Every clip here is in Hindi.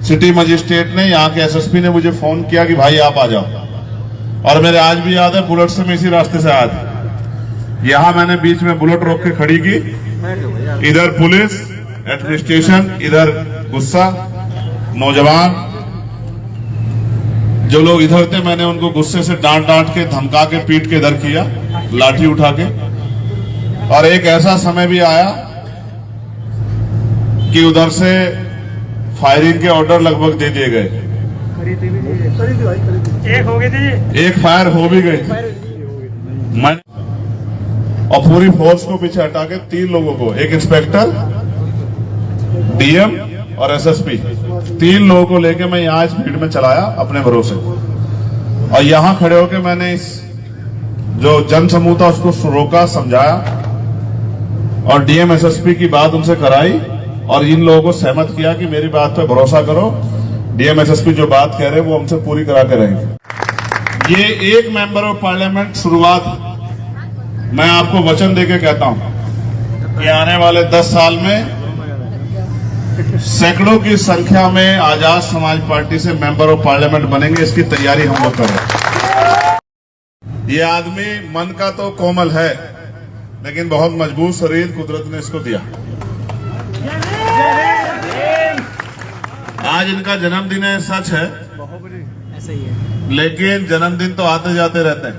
सिटी मजिस्ट्रेट ने, यहाँ के एसएसपी ने मुझे फोन किया कि भाई आप आ जाओ, और मेरे आज भी याद है बुलेट से मैं इसी रास्ते से आया था। यहाँ मैंने बीच में बुलेट रोक के खड़ी की, इधर पुलिस एडमिनिस्ट्रेशन, इधर गुस्सा नौजवान जो लोग इधर थे, मैंने उनको गुस्से से डांट डांट के, धमका के, पीट के इधर किया, लाठी उठा के। और एक ऐसा समय भी आया कि उधर से फायरिंग के ऑर्डर लगभग दे दिए गए। एक हो गई थी, एक फायर हो भी गई। मैं और पूरी फोर्स को पीछे हटा के 3 लोगों को, एक इंस्पेक्टर, डीएम और एसएसपी, 3 लोगों को लेके मैं यहाँ इस भीड़ में चलाया अपने भरोसे। और यहाँ खड़े होकर मैंने इस जो जन समूह था उसको रोका, समझाया, और डीएम एसएसपी की बात उनसे कराई, और इन लोगों को सहमत किया कि मेरी बात पे भरोसा करो, डीएम एसएसपी जो बात कह रहे हैं वो हमसे पूरी करा के रहेंगे। ये एक मेंबर ऑफ पार्लियामेंट शुरुआत, मैं आपको वचन देके कहता हूं कि आने वाले 10 साल में सैकड़ों की संख्या में आजाद समाज पार्टी से मेंबर ऑफ पार्लियामेंट बनेंगे। इसकी तैयारी हम लोग कर रहे हैं। ये आदमी मन का तो कोमल है, लेकिन बहुत मजबूत शरीर कुदरत ने इसको दिया। आज इनका जन्मदिन है, सच है, लेकिन जन्मदिन तो आते जाते रहते हैं।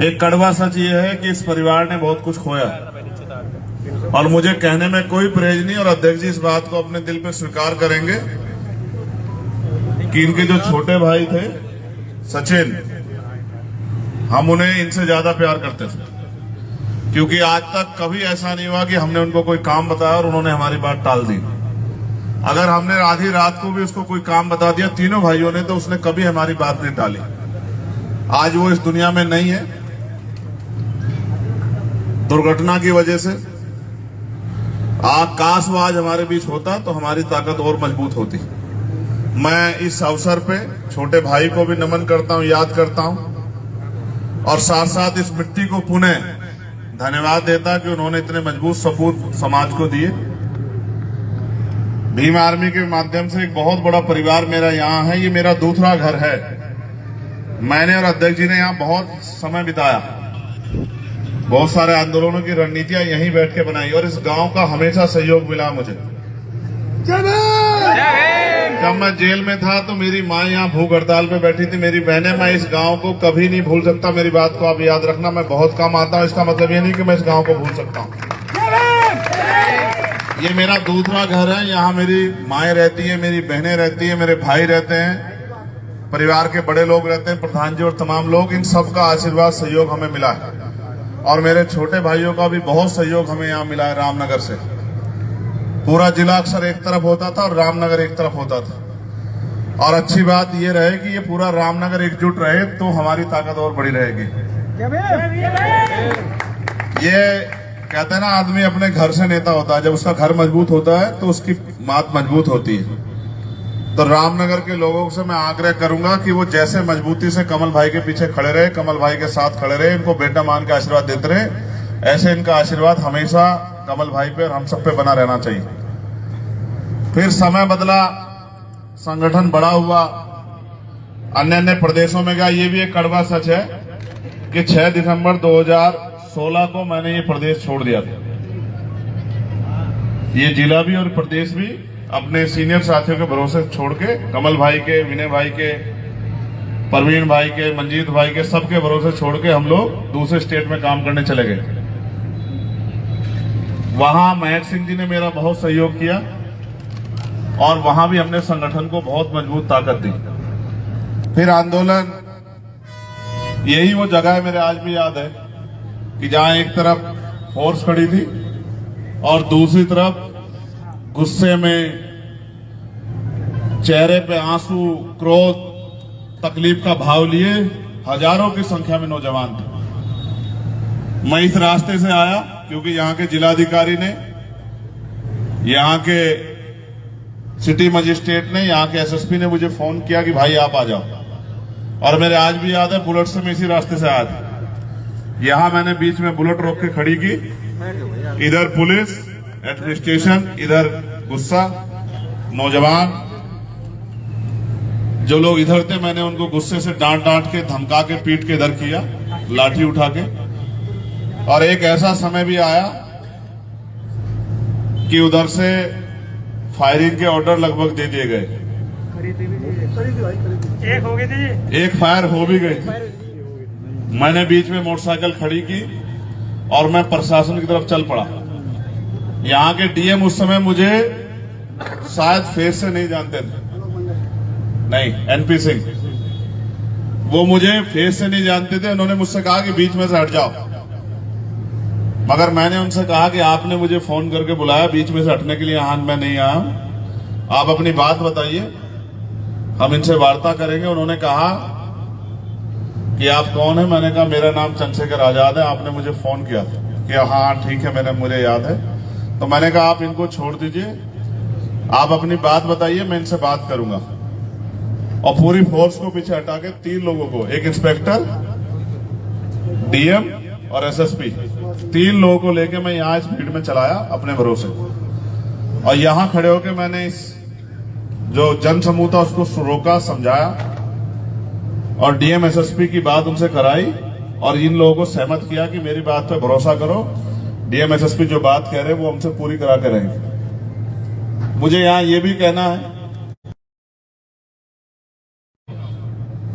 एक कड़वा सच ये है कि इस परिवार ने बहुत कुछ खोया, और मुझे कहने में कोई परहेज नहीं, और अध्यक्ष जी इस बात को अपने दिल पे स्वीकार करेंगे कि इनके जो छोटे भाई थे सचिन, हम उन्हें इनसे ज्यादा प्यार करते थे, क्योंकि आज तक कभी ऐसा नहीं हुआ कि हमने उनको कोई काम बताया और उन्होंने हमारी बात टाल दी। अगर हमने आधी रात को भी उसको कोई काम बता दिया, तीनों भाइयों ने, तो उसने कभी हमारी बात नहीं टाली। आज वो इस दुनिया में नहीं है, दुर्घटना की वजह से। काश वो आज हमारे बीच होता तो हमारी ताकत और मजबूत होती। मैं इस अवसर पे छोटे भाई को भी नमन करता हूं, याद करता हूं, और साथ साथ इस मिट्टी को पुनः धन्यवाद देता कि उन्होंने इतने मजबूत सपूत समाज को दिए। भीम आर्मी के माध्यम से एक बहुत बड़ा परिवार मेरा यहाँ है, ये मेरा दूसरा घर है। मैंने और अध्यक्ष जी ने यहाँ बहुत समय बिताया, बहुत सारे आंदोलनों की रणनीतियां यहीं बैठ के बनाई, और इस गांव का हमेशा सहयोग मिला मुझे। जब मैं जेल में था तो मेरी माँ यहाँ भूख हड़ताल पे बैठी थी, मेरी बहनें, मैं इस गांव को कभी नहीं भूल सकता। मेरी बात को आप याद रखना, मैं बहुत कम आता हूँ, इसका मतलब ये नहीं कि मैं इस गांव को भूल सकता हूँ। ये मेरा दूसरा घर है, यहाँ मेरी माएँ रहती है, मेरी बहनें रहती है, मेरे भाई रहते हैं, परिवार के बड़े लोग रहते हैं, प्रधान जी और तमाम लोग। इन सबका आशीर्वाद, सहयोग हमें मिला है, और मेरे छोटे भाइयों का भी बहुत सहयोग हमें यहाँ मिला है। रामनगर से पूरा जिला अक्सर एक तरफ होता था और रामनगर एक तरफ होता था, और अच्छी बात यह रहे कि ये पूरा रामनगर एकजुट रहे तो हमारी ताकत और बड़ी रहेगी। ये कहते हैं ना, आदमी अपने घर से नेता होता है, जब उसका घर मजबूत होता है तो उसकी बात मजबूत होती है। तो रामनगर के लोगों से मैं आग्रह करूंगा कि वो जैसे मजबूती से कमल भाई के पीछे खड़े रहे, कमल भाई के साथ खड़े रहे, इनको बेटा मान के आशीर्वाद देते रहे, ऐसे इनका आशीर्वाद हमेशा कमल भाई पे और हम सब पे बना रहना चाहिए। फिर समय बदला, संगठन बड़ा हुआ, अन्य अन्य प्रदेशों में गया। ये भी एक कड़वा सच है कि 6 दिसंबर 2016 को मैंने ये प्रदेश छोड़ दिया था। ये जिला भी और प्रदेश भी अपने सीनियर साथियों के भरोसे छोड़ के, कमल भाई के, विनय भाई के, परवीन भाई के, मंजीत भाई के, सबके भरोसे छोड़ के हम लोग दूसरे स्टेट में काम करने चले गए। वहां महक सिंह जी ने मेरा बहुत सहयोग किया, और वहां भी हमने संगठन को बहुत मजबूत ताकत दी। फिर आंदोलन, यही वो जगह है, मेरे आज भी याद है कि जहां एक तरफ फोर्स खड़ी थी और दूसरी तरफ गुस्से में, चेहरे पे आंसू, क्रोध, तकलीफ का भाव लिए हजारों की संख्या में नौजवान थे। मैं इस रास्ते से आया क्योंकि यहाँ के जिलाधिकारी ने, यहाँ के सिटी मजिस्ट्रेट ने, यहाँ के एसएसपी ने मुझे फोन किया कि भाई आप आ जाओ, और मेरे आज भी याद है बुलेट से मैं इसी रास्ते से आया था। यहाँ मैंने बीच में बुलेट रोक के खड़ी की, इधर पुलिस एडमिनिस्ट्रेशन, इधर गुस्सा नौजवान जो लोग इधर थे, मैंने उनको गुस्से से डांट डांट के, धमका के, पीट के इधर किया, लाठी उठा के। और एक ऐसा समय भी आया कि उधर से फायरिंग के ऑर्डर लगभग दे दिए गए। एक हो गए थे जी, एक फायर हो भी गई। मैंने बीच में मोटरसाइकिल खड़ी की और मैं प्रशासन की तरफ चल पड़ा। यहाँ के डीएम उस समय मुझे शायद फेस से नहीं जानते थे, नहीं, एनपी सिंह, वो मुझे फेस से नहीं जानते थे। उन्होंने मुझसे कहा कि बीच में से हट जाओ, मगर मैंने उनसे कहा कि आपने मुझे फोन करके बुलाया, बीच में से हटने के लिए यहाँ मैं नहीं आया, आप अपनी बात बताइए, हम इनसे वार्ता करेंगे। उन्होंने कहा कि आप कौन है? मैंने कहा मेरा नाम चंद्रशेखर आजाद है, आपने मुझे फोन किया था। कि हाँ ठीक है, मुझे याद है। तो मैंने कहा आप इनको छोड़ दीजिए, आप अपनी बात बताइए, मैं इनसे बात करूंगा। और पूरी फोर्स को पीछे हटा के 3 लोगों को, एक इंस्पेक्टर, डीएम और एसएसपी, 3 लोगों को लेके मैं यहाँ इस भीड़ में चलाया अपने भरोसे। और यहां खड़े होकर मैंने इस जो जन समूह था उसको रोका, समझाया और डीएम एसएसपी की बात उनसे कराई और इन लोगों को सहमत किया कि मेरी बात पे भरोसा करो, डीएम एसएसपी जो बात कह रहे हैं वो हमसे पूरी करा के रहेंगे। मुझे यहां ये भी कहना है,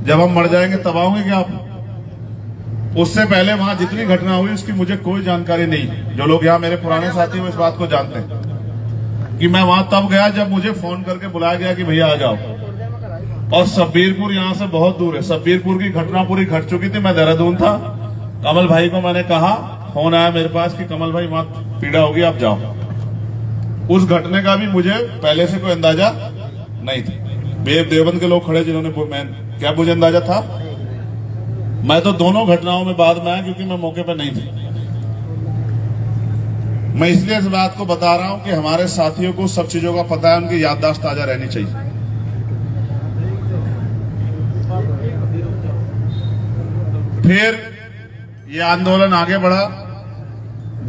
जब हम मर जाएंगे तब आओगे क्या आप? उससे पहले वहां जितनी घटना हुई उसकी मुझे कोई जानकारी नहीं। जो लोग यहाँ मेरे पुराने साथी हैं वो इस बात को जानते हैं कि मैं वहां तब गया जब मुझे फोन करके बुलाया गया कि भैया आ जाओ। और सब्बीरपुर यहां से बहुत दूर है। सब्बीरपुर की घटना पूरी घट चुकी थी, मैं देहरादून था। कमल भाई को मैंने कहा, फोन आया मेरे पास कि कमल भाई वहां पीड़ा होगी, आप जाओ। उस घटने का भी मुझे पहले से कोई अंदाजा नहीं था। देवबंद के लोग खड़े जिन्होंने, क्या मुझे अंदाजा था? मैं तो दोनों घटनाओं में बाद में आया क्योंकि मैं मौके पर नहीं था। मैं इसलिए इस बात को बता रहा हूं कि हमारे साथियों को सब चीजों का पता है, उनकी याददाश्त ताजा रहनी चाहिए। फिर ये आंदोलन आगे बढ़ा,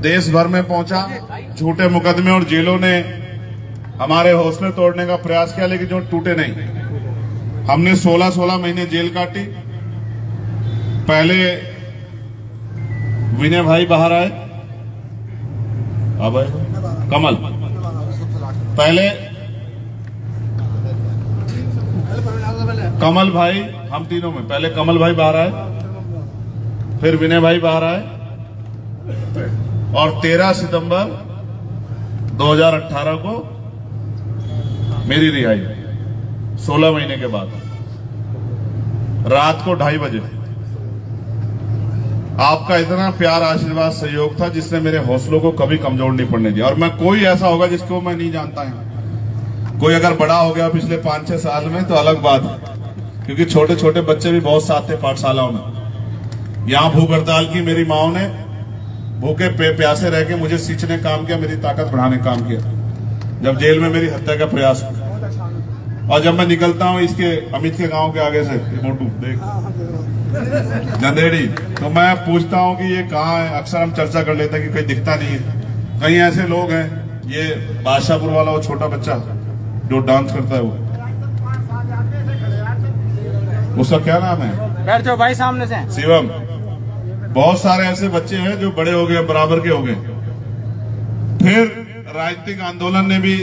देश भर में पहुंचा, झूठे मुकदमे और जेलों ने हमारे हौसले तोड़ने का प्रयास किया, लेकिन जो टूटे नहीं। हमने 16 महीने जेल काटी। पहले विनय भाई बाहर आए, अब कमल, पहले कमल भाई, हम तीनों में पहले कमल भाई बाहर आए, फिर विनय भाई बाहर आए और 13 सितंबर 2018 को मेरी रिहाई, 16 महीने के बाद, रात को 2:30 बजे। आपका इतना प्यार, आशीर्वाद, सहयोग था जिसने मेरे हौसलों को कभी कमजोर नहीं पड़ने दिया। और मैं, कोई ऐसा होगा जिसको मैं नहीं जानता हूं। कोई अगर बड़ा हो गया पिछले 5-6 साल में तो अलग बात है, क्योंकि छोटे छोटे बच्चे भी बहुत साथ थे पाठशालाओं में। यहां भूख हड़ताल की मेरी माओ ने भूखे प्यासे रह के मुझे सींचने काम किया, मेरी ताकत बढ़ाने काम किया। जब जेल में मेरी हत्या का प्रयास हुआ और जब मैं निकलता हूं इसके अमित के गांव के आगे से, मोटू देख नंदेड़ी, तो मैं पूछता हूं कि ये कहाँ है। अक्सर हम चर्चा कर लेते हैं कि कहीं दिखता नहीं है। कई ऐसे लोग हैं, ये बादशाहपुर वाला वो छोटा बच्चा जो डांस करता है, वो उसका क्या नाम है? बैठ जाओ भाई सामने से। शिवम। बहुत सारे ऐसे बच्चे हैं जो बड़े हो गए, बराबर के हो गए। फिर राजनीतिक आंदोलन ने भी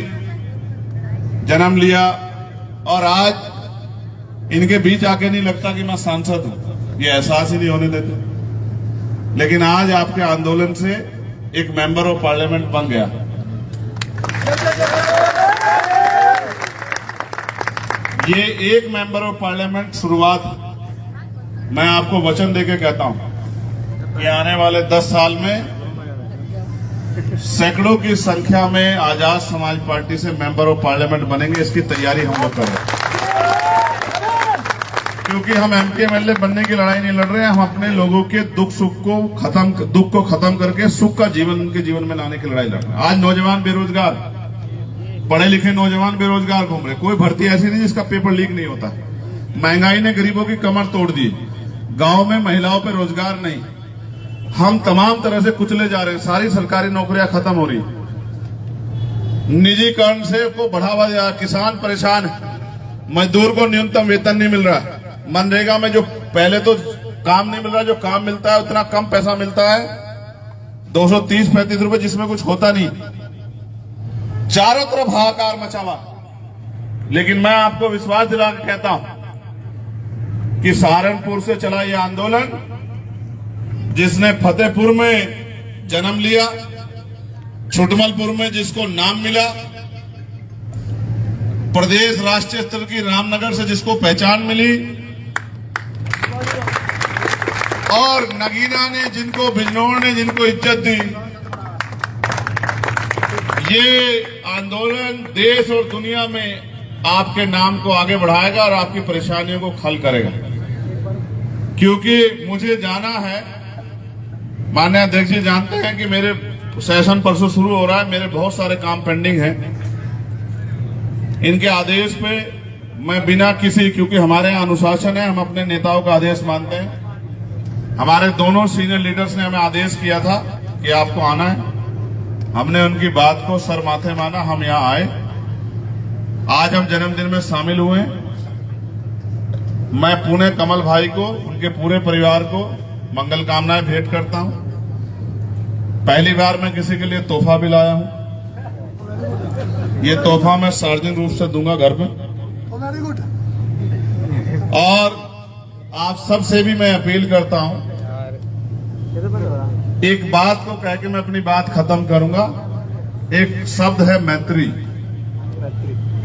जन्म लिया और आज इनके बीच आके नहीं लगता कि मैं सांसद हूं, ये एहसास ही नहीं होने देते। लेकिन आज आपके आंदोलन से एक मेंबर ऑफ पार्लियामेंट बन गया। ये एक मेंबर ऑफ पार्लियामेंट शुरुआत। मैं आपको वचन देके कहता हूं कि आने वाले 10 साल में सैकड़ों की संख्या में आजाद समाज पार्टी से मेंबर ऑफ पार्लियामेंट बनेंगे। इसकी तैयारी हम लोग कर रहे हैं, क्योंकि हम एमपी एमएलए बनने की लड़ाई नहीं लड़ रहे हैं। हम अपने लोगों के दुख को खत्म करके सुख का जीवन उनके जीवन में लाने की लड़ाई लड़ रहे हैं। आज नौजवान बेरोजगार, पढ़े लिखे नौजवान बेरोजगार घूम रहे। कोई भर्ती ऐसी नहीं जिसका पेपर लीक नहीं होता। महंगाई ने गरीबों की कमर तोड़ दी। गांव में महिलाओं पे रोजगार नहीं। हम तमाम तरह से कुचले जा रहे हैं। सारी सरकारी नौकरियां खत्म हो रही। निजीकरण से को बढ़ावा दिया, किसान परेशान है, मजदूर को न्यूनतम वेतन नहीं मिल रहा, मनरेगा में जो पहले तो काम नहीं मिल रहा, जो काम मिलता है उतना कम पैसा मिलता है, 230-35 रुपए, जिसमें कुछ होता नहीं। चारों तरफ हाहाकार मचा हुआ। लेकिन मैं आपको विश्वास दिला के कहता हूं कि सहारनपुर से चला यह आंदोलन, जिसने फतेहपुर में जन्म लिया, छुटमलपुर में जिसको नाम मिला, प्रदेश राष्ट्रीय स्तर की रामनगर से जिसको पहचान मिली, और नगीना ने जिनको, बिजनौर ने जिनको इज्जत दी, ये आंदोलन देश और दुनिया में आपके नाम को आगे बढ़ाएगा और आपकी परेशानियों को हल करेगा। क्योंकि मुझे जाना है, माननीय अध्यक्ष जी जानते हैं कि मेरे सेशन परसों शुरू हो रहा है, मेरे बहुत सारे काम पेंडिंग हैं। इनके आदेश पे मैं बिना किसी, क्योंकि हमारे यहाँ अनुशासन है, हम अपने नेताओं का आदेश मानते हैं। हमारे दोनों सीनियर लीडर्स ने हमें आदेश किया था कि आपको आना है, हमने उनकी बात को सर माथे माना, हम यहाँ आए। आज हम जन्मदिन में शामिल हुए। मैं पुणे कमल भाई को, उनके पूरे परिवार को मंगल कामनाएं भेंट करता हूं। पहली बार मैं किसी के लिए तोहफा भी लाया हूं। ये तोहफा मैं सार्वजनिक रूप से दूंगा घर में। और आप सबसे भी मैं अपील करता हूं, एक बात को कह के मैं अपनी बात खत्म करूंगा। एक शब्द है मैत्री।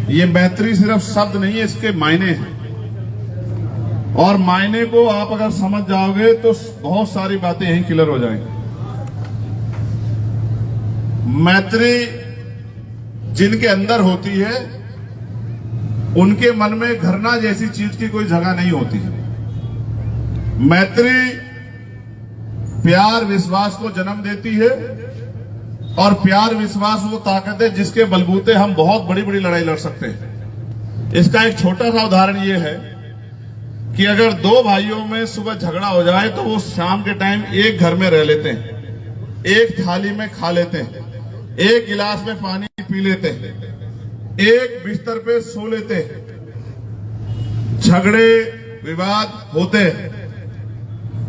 ये मैत्री सिर्फ शब्द नहीं है, इसके मायने हैं, और मायने को आप अगर समझ जाओगे तो बहुत सारी बातें यहीं क्लियर हो जाएंगी। मैत्री जिनके अंदर होती है, उनके मन में घृणा जैसी चीज की कोई जगह नहीं होती है। मैत्री प्यार विश्वास को जन्म देती है, और प्यार विश्वास वो ताकत है जिसके बलबूते हम बहुत बड़ी बड़ी लड़ाई लड़ सकते हैं। इसका एक छोटा सा उदाहरण ये है कि अगर दो भाइयों में सुबह झगड़ा हो जाए तो वो शाम के टाइम एक घर में रह लेते हैं, एक थाली में खा लेते हैं, एक गिलास में पानी पी लेते हैं, एक बिस्तर पे सो लेते हैं। झगड़े विवाद होते हैं।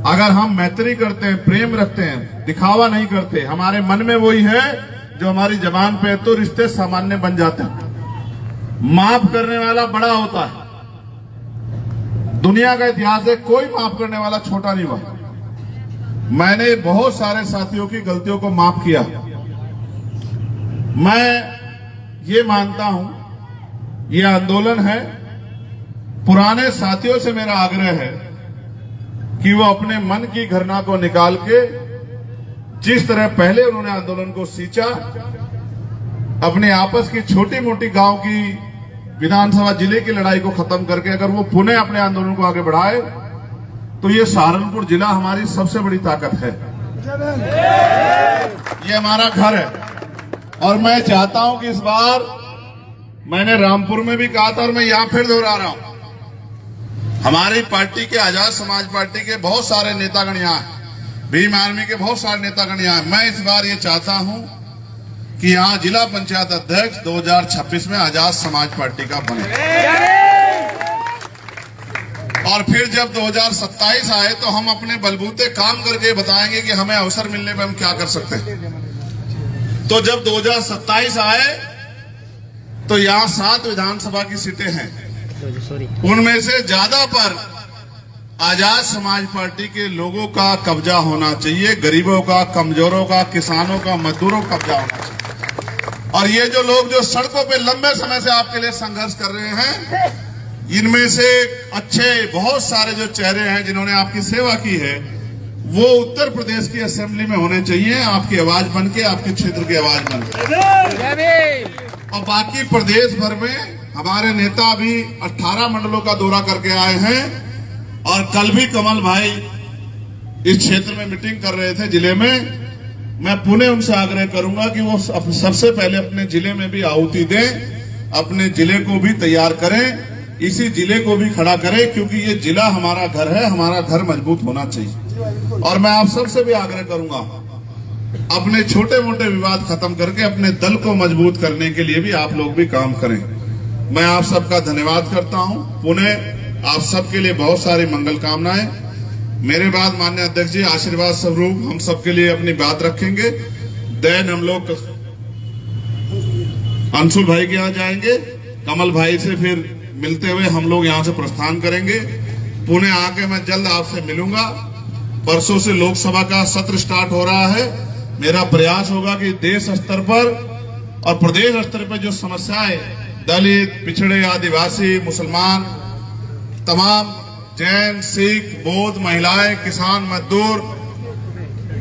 अगर हम मैत्री करते हैं, प्रेम रखते हैं, दिखावा नहीं करते, हमारे मन में वही है जो हमारी जबान पे है, तो रिश्ते सामान्य बन जाते हैं। माफ करने वाला बड़ा होता है। दुनिया का इतिहास है, कोई माफ करने वाला छोटा नहीं हुआ। मैंने बहुत सारे साथियों की गलतियों को माफ किया। मैं ये मानता हूं, ये आंदोलन है, पुराने साथियों से मेरा आग्रह है कि वो अपने मन की घृणा को निकाल के, जिस तरह पहले उन्होंने आंदोलन को सींचा, अपने आपस की छोटी मोटी गांव की, विधानसभा जिले की लड़ाई को खत्म करके अगर वो पुनः अपने आंदोलन को आगे बढ़ाए तो ये सहारनपुर जिला हमारी सबसे बड़ी ताकत है। ये हमारा घर है, और मैं चाहता हूं कि इस बार, मैंने रामपुर में भी कहा था और मैं यहां फिर दोहरा रहा हूं, हमारी पार्टी के, आजाद समाज पार्टी के बहुत सारे नेतागण यहाँ हैं, भीम आर्मी के बहुत सारे नेतागण यहाँ हैं। मैं इस बार ये चाहता हूं कि यहाँ जिला पंचायत अध्यक्ष 2026 में आजाद समाज पार्टी का बने, और फिर जब 2027 आए तो हम अपने बलबूते काम करके बताएंगे कि हमें अवसर मिलने पर हम क्या कर सकते हैं। तो जब 2027 आए तो यहाँ 7 विधानसभा की सीटें हैं, उनमें से ज्यादा पर आजाद समाज पार्टी के लोगों का कब्जा होना चाहिए, गरीबों का, कमजोरों का, किसानों का, मजदूरों का कब्जा होना चाहिए। और ये जो लोग जो सड़कों पे लंबे समय से आपके लिए संघर्ष कर रहे हैं, इनमें से अच्छे बहुत सारे जो चेहरे हैं जिन्होंने आपकी सेवा की है, वो उत्तर प्रदेश की असेंबली में होने चाहिए, आपकी आवाज बन के, आपके क्षेत्र की आवाज बन के। और बाकी प्रदेश भर में हमारे नेता अभी 18 मंडलों का दौरा करके आए हैं, और कल भी कमल भाई इस क्षेत्र में मीटिंग कर रहे थे जिले में। मैं पुनः उनसे आग्रह करूंगा कि वो सबसे पहले अपने जिले में भी आहुति दें, अपने जिले को भी तैयार करें, इसी जिले को भी खड़ा करें, क्योंकि ये जिला हमारा घर है, हमारा घर मजबूत होना चाहिए। और मैं आप सबसे भी आग्रह करूंगा अपने छोटे मोटे विवाद खत्म करके अपने दल को मजबूत करने के लिए भी आप लोग भी काम करें। मैं आप सबका धन्यवाद करता हूं। पुनः आप सबके लिए बहुत सारी मंगल कामनाएं। मेरे बाद माननीय अध्यक्ष जी आशीर्वाद स्वरूप हम सबके लिए अपनी बात रखेंगे। देन हम लोग अंशुल भाई के यहाँ जाएंगे, कमल भाई से फिर मिलते हुए हम लोग यहाँ से प्रस्थान करेंगे। पुणे आके मैं जल्द आपसे मिलूंगा। परसों से लोकसभा का सत्र स्टार्ट हो रहा है। मेरा प्रयास होगा कि देश स्तर पर और प्रदेश स्तर पर जो समस्याएं दलित, पिछड़े, आदिवासी, मुसलमान, तमाम जैन, सिख, बौद्ध, महिलाएं, किसान, मजदूर,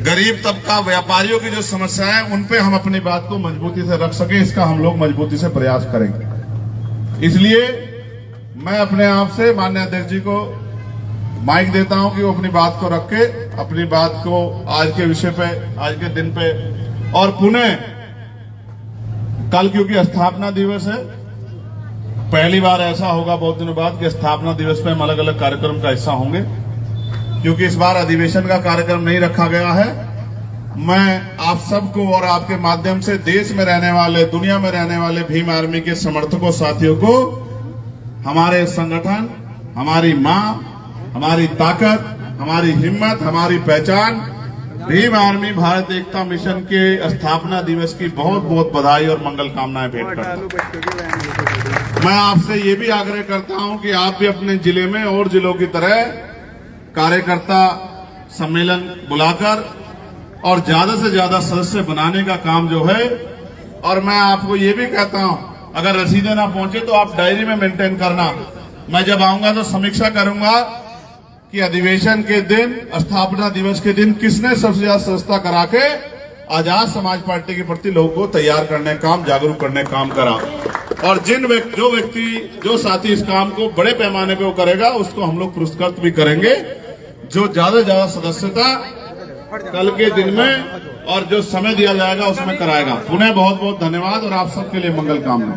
गरीब तबका, व्यापारियों की जो समस्याएं उन पे हम अपनी बात को मजबूती से रख सके, इसका हम लोग मजबूती से प्रयास करेंगे। इसलिए मैं अपने आप से माननीय अध्यक्ष जी को माइक देता हूं कि वो अपनी बात को रख के अपनी बात को आज के विषय पे, आज के दिन पे, और पुनः कल क्योंकि स्थापना दिवस है, पहली बार ऐसा होगा बहुत दिनों बाद कि स्थापना दिवस पे हम अलग अलग कार्यक्रम का हिस्सा होंगे, क्योंकि इस बार अधिवेशन का कार्यक्रम नहीं रखा गया है। मैं आप सबको और आपके माध्यम से देश में रहने वाले, दुनिया में रहने वाले भीम आर्मी के समर्थकों, साथियों को हमारे संगठन, हमारी मां, हमारी ताकत, हमारी हिम्मत, हमारी पहचान, भीम आर्मी भारत एकता मिशन के स्थापना दिवस की बहुत बहुत बधाई और मंगल कामनाएं भेंट करता हूं। मैं आपसे ये भी आग्रह करता हूं कि आप भी अपने जिले में और जिलों की तरह कार्यकर्ता सम्मेलन बुलाकर और ज्यादा से ज्यादा सदस्य बनाने का काम जो है, और मैं आपको ये भी कहता हूं, अगर रसीदें ना पहुंचे तो आप डायरी में मेंटेन करना। मैं जब आऊंगा तो समीक्षा करूंगा कि अधिवेशन के दिन, स्थापना दिवस के दिन किसने सबसे ज्यादा सदस्यता करा के आजाद समाज पार्टी के प्रति लोगों को तैयार करने का काम, जागरूक करने का काम करा। और जो साथी इस काम को बड़े पैमाने पे वो करेगा, उसको हम लोग पुरस्कृत भी करेंगे, जो ज्यादा से ज्यादा सदस्यता कल के दिन में और जो समय दिया जाएगा उसमें कराएगा। पुनः बहुत बहुत धन्यवाद और आप सबके लिए मंगल कामना।